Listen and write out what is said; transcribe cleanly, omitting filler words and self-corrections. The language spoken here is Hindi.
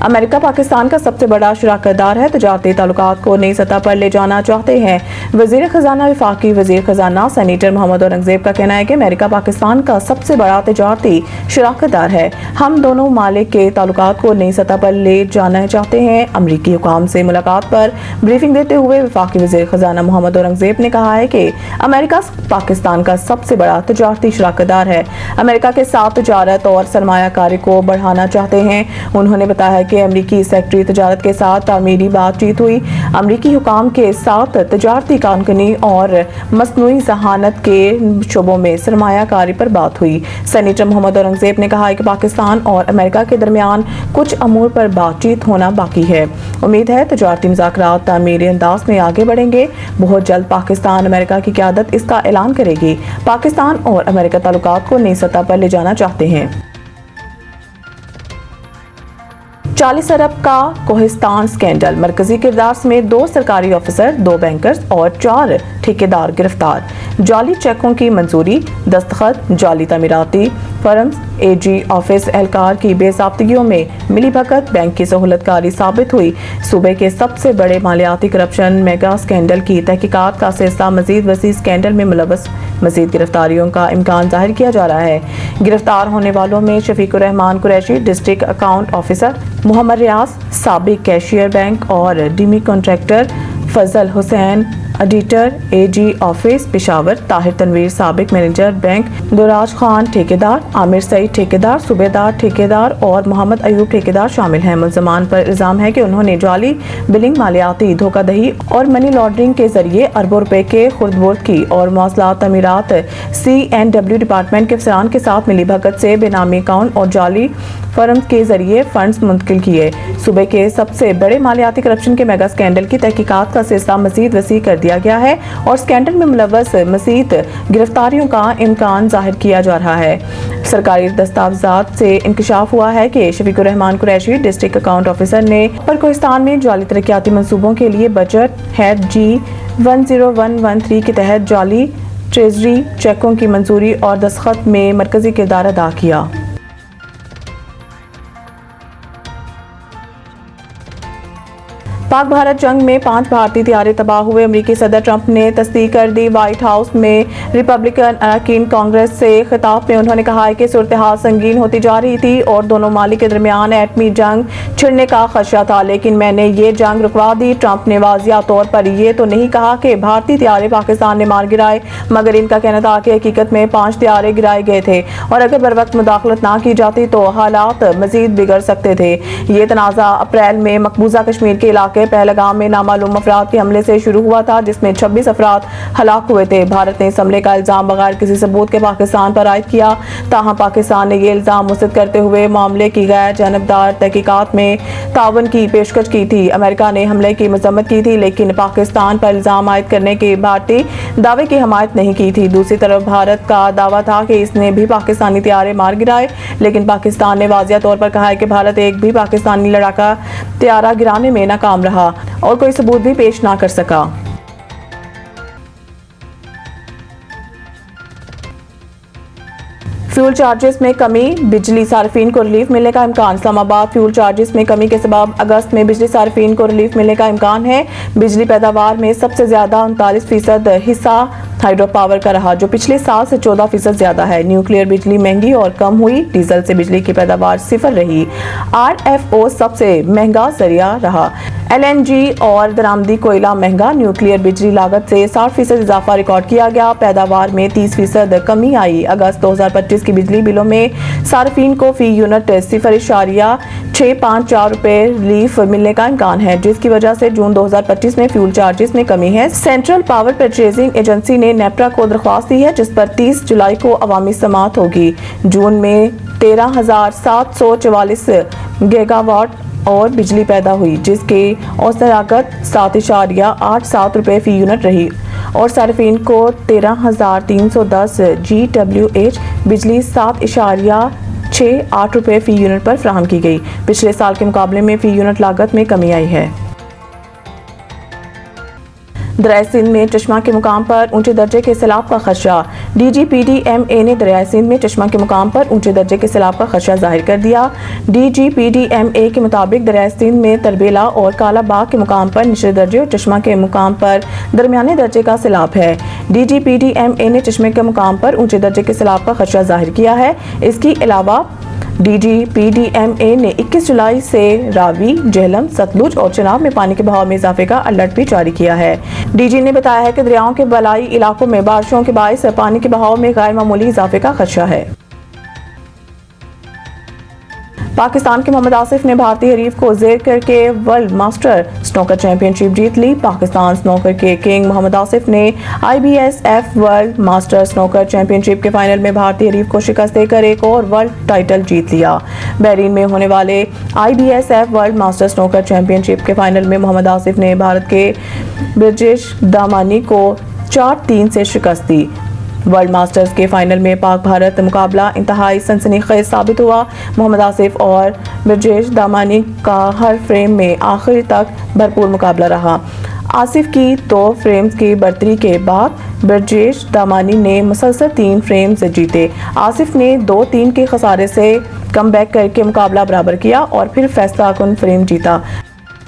अमेरिका पाकिस्तान का सबसे बड़ा शराकतदार है। तजारती ताल्लुकात को नई सतह पर ले जाना चाहते हैं। वजीर खजाना वफाकी वजीर खजाना सेनेटर मोहम्मद औरंगजेब का कहना है कि अमेरिका पाकिस्तान का सबसे बड़ा तजारती शराकतदार है। हम दोनों मालिक के ताल्लुकात को नई सतह पर ले जाना चाहते हैं। अमरीकी हुकाम से मुलाकात पर ब्रीफिंग देते हुए वफाकी वजीर खजाना मोहम्मद औरंगजेब ने कहा है कि अमेरिका पाकिस्तान का सबसे बड़ा तजारती शराकतदार है। अमेरिका के साथ तजारत और सरमायाकारी को बढ़ाना चाहते हैं। उन्होंने बताया कि अमरीकी सेक्रेटरी तजारत के साथ तामीरी बातचीत हुई। अमरीकी हुकाम के साथ तजारती कानूनी और मसनूई जहानत के शोबों में सरमायाकारी पर बात हुई। सेनेटर मोहम्मद औरंगजेब ने कहा है कि पाकिस्तान और अमेरिका के दरमियान कुछ अमूर पर बातचीत होना बाकी है। उम्मीद है तजारती मुज़ाकरात तामीरी अंदाज में आगे बढ़ेंगे। बहुत जल्द पाकिस्तान अमेरिका की क़यादत इसका ऐलान करेगी। पाकिस्तान और अमेरिका ताल्लुकात को नई सतह पर ले जाना चाहते हैं। 40 अरब का कोहिस्तान स्कैंडल, मरकजी किरदार समेत 2 सरकारी ऑफिसर, 2 बैंकर्स और 4 ठेकेदार गिरफ्तार। जाली चेकों की मंजूरी, दस्तखत, जाली तमीराती फर्म्स, एजी ऑफिस एहलकार की बेज़ाब्तियों में मिलीभगत, बैंक की सहूलतकारी साबित हुई। सूबे के सबसे बड़े मालियाती करप्शन मेगा स्कैंडल की तहकीकात का सिलसिला मजीद वसी स्कैंडल में मुलव्वस, मजीद गिरफ्तारियों का इम्कान जाहिर किया जा रहा है। गिरफ्तार होने वालों में Shafiqur Rahman Qureshi district account officer, Mohammad Riaz साबिक कैशियर बैंक और डीमी contractor, Fazal Hussain editor AG office Peshawar, Tahir Tanveer साबिक मैनेजर बैंक, दुराज खान ठेकेदार, आमिर सईद ठेकेदार, सूबेदार ठेकेदार और मोहम्मद अयूब ठेकेदार शामिल हैं। मुल्ज़मान पर इल्ज़ाम है कि उन्होंने जाली बिलिंग, मालियाती धोखाधड़ी और मनी लॉन्ड्रिंग के जरिए अरबों रुपए के खुर्द-बुर्द की और मौसलात तमीरात CNW डिपार्टमेंट के अफसरान के साथ मिलीभगत से बेनामी अकाउंट और जाली फर्म के जरिए फंड्स मुंतकिल किए। सूबे के सबसे बड़े मालियाती करप्शन के मेगा स्कैंडल की तहकीकात का सिलसिला मजीद वसी कर दिया गया है और स्कैंडल में मुलव्वस मजीद गिरफ्तारियों का इम्कान जाहिर किया जा रहा है। सरकारी दस्तावेजात से इंकशाफ हुआ है कि Shafiqur Rahman Qureshi district account officer ने पर कोहिस्तान में जाली तरक्याती मंसूबों के लिए बजट हेड G10113 के तहत जाली ट्रेजरी चेकों की मंजूरी और दस्तखत में मरकजी किरदार अदा किया। पाक भारत जंग में 5 भारतीय तैयारे तबाह हुए। अमेरिकी सदर ट्रंप ने तस्दीक कर दी। व्हाइट हाउस में रिपब्लिकन अरकान कांग्रेस से खिताब में उन्होंने कहा है कि सूरत हाल संगीन होती जा रही थी और दोनों मालिक के दरमियान एटमी जंग छिड़ने का खदशा था, लेकिन मैंने ये जंग रुकवा दी। ट्रंप ने वाजिया तौर पर यह तो नहीं कहा कि भारतीय तैयारे पाकिस्तान ने मार गिराए, मगर इनका कहना था कि हकीकत में 5 तैयारे गिराए गए थे और अगर बर वक्त मुदाखलत ना की जाती तो हालात मजीद बिगड़ सकते थे। ये तनाज़ा अप्रैल में मकबूजा कश्मीर के इलाके पहलगाम में नामालूम अफराद के हमले से शुरू हुआ था, जिसमें 26 अफराद हलाक हुए थे। भारत ने इस हमले का इल्जाम बगैर किसी सबूत के पाकिस्तान पर आयद किया। ताहम पाकिस्तान ने ये इल्जाम मुस्तरद करते हुए मामले की गैर जानबदार तहकीकात में ताउन की पेशकश की थी। अमेरिका ने हमले की मजम्मत की थी, लेकिन पाकिस्तान पर इल्जाम आयद करने के भारतीय दावे की हमायत नहीं की थी। दूसरी तरफ भारत का दावा था कि इसने भी पाकिस्तानी तैयारे मार गिराए, लेकिन पाकिस्तान ने वाजिया तौर पर कहा है कि भारत एक भी पाकिस्तानी लड़ाका तैयारा गिराने में नाकाम रहा और कोई सबूत भी पेश ना कर सका। फ्यूल चार्जेस में कमी, बिजली सार्फिन को रिलीफ मिलने का इम्कान। इस्लामाबाद फ्यूल चार्जेस में कमी के सबब अगस्त में बिजली सार्फिन को रिलीफ मिलने का इम्कान है। बिजली पैदावार में सबसे ज्यादा 39% हिस्सा हाइड्रो पावर का रहा, जो पिछले साल से 14% ज्यादा है। न्यूक्लियर बिजली महंगी और कम हुई। डीजल से बिजली की पैदावार 0 रही। RFO सबसे महंगा जरिया रहा। LNG और दरामदी कोयला महंगा। न्यूक्लियर बिजली लागत से 60% इजाफा रिकॉर्ड किया गया। पैदावार में 30% कमी आई। अगस्त 2025 की बिजली बिलों में सार्फिन को फी यूनिट 0.654 रुपए रिलीफ मिलने का इम्कान है, जिसकी वजह से जून 2025 में फ्यूल चार्जेस में कमी है। सेंट्रल पावर परचेजिंग एजेंसी ने नेप्रा को दरख्वास्त दी है, जिस पर 30 जुलाई को अवामी समाअत होगी। जून में 13,744 गीगावाट और बिजली पैदा हुई, जिसके औसत लागत 7.87 रुपए फी यूनिट रही और सार्फिन को 13,310 GWH बिजली 7.68 रुपए फी यूनिट पर फराहम की गई। पिछले साल के मुकाबले में फी यूनिट लागत में कमी आई है। दरिया सिंध में चश्मा के मुकाम पर ऊंचे दर्जे के सैलाब का खदशा। DGPDMA ने दरियाई सिंध में चश्मा के मुकाम पर ऊंचे दर्जे के सैलाब का खदशा जाहिर कर दिया। DGPDMA के मुताबिक दरियाई सिंध में तरबेला और काला बाग के मुकाम पर निचले दर्जे और चश्मा के मुकाम पर दरमियाने दर्जे का सैलाब है। DGPDMA ने चश्मे के मुकाम पर ऊंचे दर्जे के सैलाब का खदशा जाहिर किया है। इसके अलावा DGPDMA ने 21 जुलाई से रावी, झेलम, सतलुज और चिनाब में पानी के बहाव में इजाफे का अलर्ट भी जारी किया है। DG ने बताया है कि दरियाओं के बलाई इलाकों में बारिशों के बायस पानी के बहाव में गैर मामूली इजाफे का खदशा है। पाकिस्तान के मोहम्मद आसिफ ने भारतीय हरीफ को जेर करके वर्ल्ड मास्टर स्नूकर चैंपियनशिप जीत ली। पाकिस्तान स्नूकर के किंग मोहम्मद आसिफ ने IBSF world master snooker championship के फाइनल में भारतीय हरीफ को शिकस्त देकर एक और वर्ल्ड टाइटल जीत लिया। बहरीन में होने वाले IBSF world master snooker championship के फाइनल में मोहम्मद आसिफ ने भारत के ब्रिजेश दामानी को 4-3 से शिकस्त दी। वर्ल्ड मास्टर्स के फाइनल में पाक भारत मुकाबला इंतहाई सनसनीखेज साबित हुआ। मोहम्मद आसिफ और ब्रिजेश दामानी का हर फ्रेम में आखिर तक भरपूर मुकाबला रहा। आसिफ की 2 फ्रेम्स की बढ़तरी के बाद ब्रिजेश दामानी ने मुसलसल 3 फ्रेम्स जीते। आसिफ ने 2-3 के खसारे से कमबैक करके मुकाबला बराबर किया और फिर फैसला कुन फ्रेम जीता।